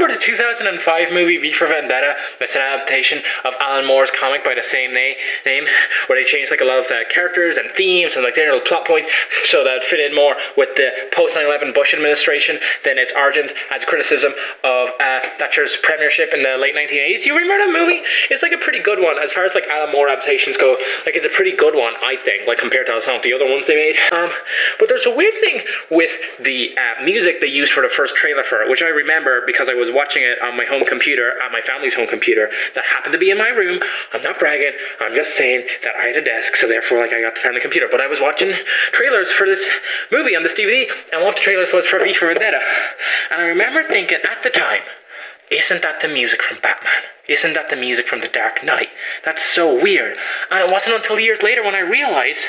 remember the 2005 movie V for Vendetta? That's an adaptation of Alan Moore's comic by the same name, where they changed like a lot of the characters and themes and like their little plot points so that fit in more with the post 9/11 Bush administration than its origins as a criticism of Thatcher's premiership in the late 1980s. You remember that movie? It's like a pretty good one as far as like Alan Moore adaptations go. Like it's a pretty good one, I think, like compared to some of the other ones they made. But there's a weird thing with the music they used for the first trailer for it, which I remember because I was watching it on my home computer, at my family's home computer, that happened to be in my room. I'm not bragging, I'm just saying that I had a desk, so therefore like I got the family computer. But I was watching trailers for this movie on this DVD, and one of the trailers was for V for Vendetta. And I remember thinking at the time, isn't that the music from Batman? Isn't that the music from The Dark Knight? That's so weird. And it wasn't until years later when I realized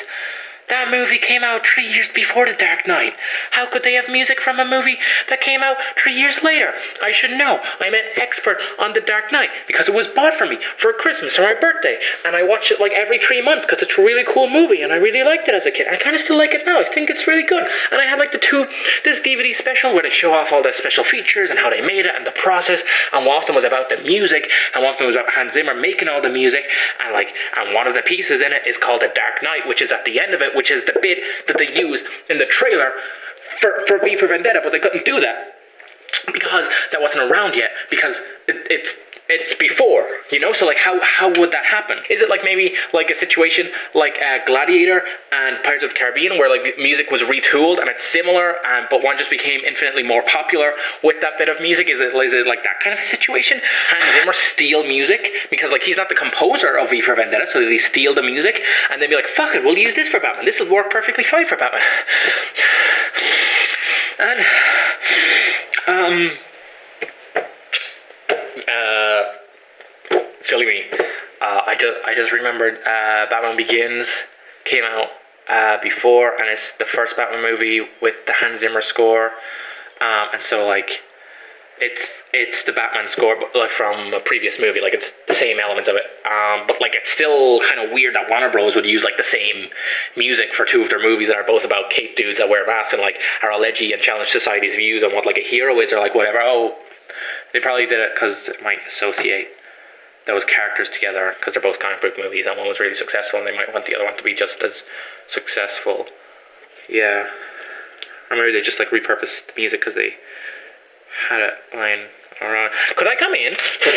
that movie came out 3 years before The Dark Knight. How could they have music from a movie that came out 3 years later? I should know. I'm an expert on The Dark Knight because it was bought for me for Christmas or my birthday. And I watch it like every 3 months because it's a really cool movie and I really liked it as a kid. I kind of still like it now. I think it's really good. And I had like this DVD special where they show off all the special features and how they made it and the process. And one of them was about the music and one of them was about Hans Zimmer making all the music. And one of the pieces in it is called The Dark Knight, which is at the end of it, which is the bit that they used in the trailer for V for Vendetta, but they couldn't do that because that wasn't around yet, because it's before, you know? So like how would that happen? Is it like maybe like a situation like Gladiator and Pirates of the Caribbean where like the music was retooled and it's similar, but one just became infinitely more popular with that bit of music? Is it like that kind of a situation? Hans Zimmer steal music because like he's not the composer of V for Vendetta, so they steal the music and then be like, fuck it, we'll use this for Batman. This will work perfectly fine for Batman. And silly me. I just remembered Batman Begins came out before, and it's the first Batman movie with the Hans Zimmer score, and so like it's the Batman score, but like from a previous movie, like it's the same elements of it, but like it's still kind of weird that Warner Bros would use like the same music for two of their movies that are both about cape dudes that wear masks and like are all edgy and challenge society's views on what like a hero is or like whatever. Oh, they probably did it because it might associate those characters together because they're both comic book movies and one was really successful and they might want the other one to be just as successful. Yeah. Or maybe they just like repurposed the music because they had it lying around. Could I come in?